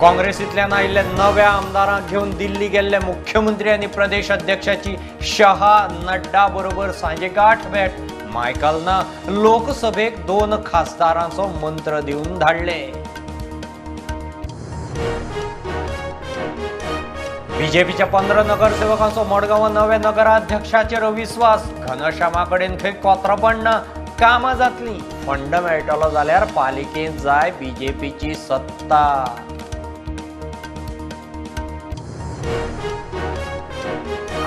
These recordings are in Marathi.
काँग्रेसींतल्यान आयिल्ल्या नव्या आमदारांक घेवन दिल्ली गेल्ले मुख्यमंत्री आनी प्रदेश अध्यक्षाची शहा नड्डा बरोबर सांजे गाठ भेट मायकलना लोकसभेक 2 खासदारांचो मंत्र दिवन धाडले. बीजेपीच्या 15 नगरसेवकांचो मडगांव नव्या नगराध्यक्षाचेर अविश्वास. घनश्यामा कडेन खंय कोत्र पडना, कामां जातलीं. फंड मेळटलो जाल्यार पालिकेंत जाय बीजेपीची सत्ता.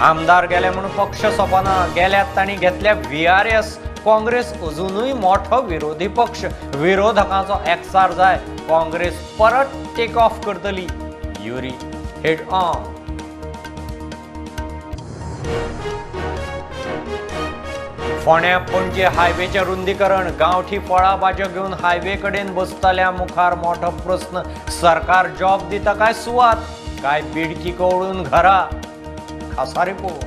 आमदार गेले म्हणून पक्ष सोंपना. गेल्यात तांणी घेतल्या VRS. काँग्रेस अजूनय मोठो विरोधी पक्ष. विरोधकांचो एकचार जाय. काँग्रेस परत टेक ऑफ करतली. Yuri head on. फोंड्या पणजे हायवेचे रुंदीकरण. गांवठी फळां भाज्यो घेवन हायवे कडेन बसतल्या मुखार मोठो प्रस्न. सरकार जॉब दिता काय सुवात, काय बिडकी कवळून घरा. खासा रिपोर्ट.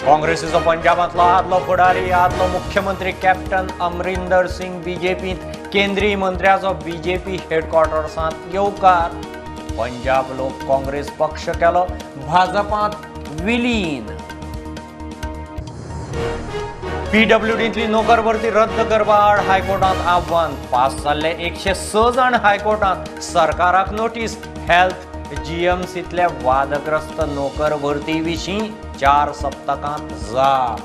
काँग्रेसीचो पंजाबांतलो आदलो फुडारी आदलो मुख्यमंत्री कॅप्टन अमरिंदर सिंग बीजेपींत. केंद्रीय मंत्र्याचो बीजेपी हेडक्वॉर्टर्सांत येवकार. पंजाब लोक काँग्रेस पक्ष केलो भाजपांत विलीन. PWDंतली नोकर भरती रद्द करपा आड हायकोर्टांत आव्हान. पास जाल्ले 106 जण हायकोर्टांत. सरकाराक नोटीस. हेल्थ GMCंतल्या वादग्रस्त नोकर भरती विशीं 4 सप्तकांत जाप.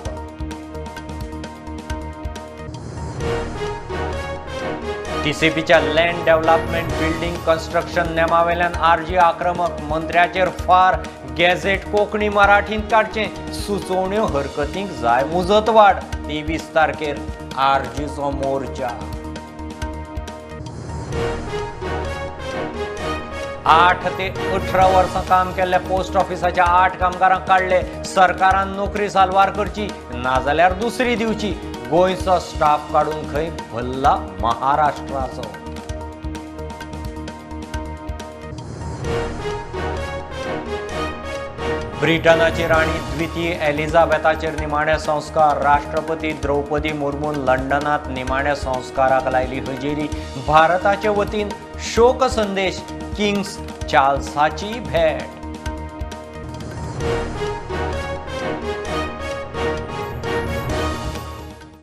TCPच्या लँड डेव्हलपमेंट बिल्डिंग कन्स्ट्रक्शन नेमावेल्यान आरजी आक्रमक. मंत्र्याचेर फार. गॅझेट कोंकणी मराठींत काडचें. सुचोवण्यो हरकतींक जाय मुजतवाड. 23 तारखेर आरजीचो मोर्चा. 8 ते 18 वर्सां काम केल्ल्या पोस्ट ऑफिसाच्या 8 कामगारांक काडले. सरकारान नोकरी साल्वार करची, नाजाल्यार दुसरी दिवची. गोंयचो स्टाफ काडून खंय भल्ला महाराष्ट्राचो. ब्रिटनाची राणी द्वितीय एलिझाबेथाचेर निमाणे संस्कार. राष्ट्रपती द्रौपदी मुर्मून लंडनात निमाण्या संस्काराक लायली हजेरी. भारताचे वतीन शोक संदेश. किंग्स चार्ल्साची भेट.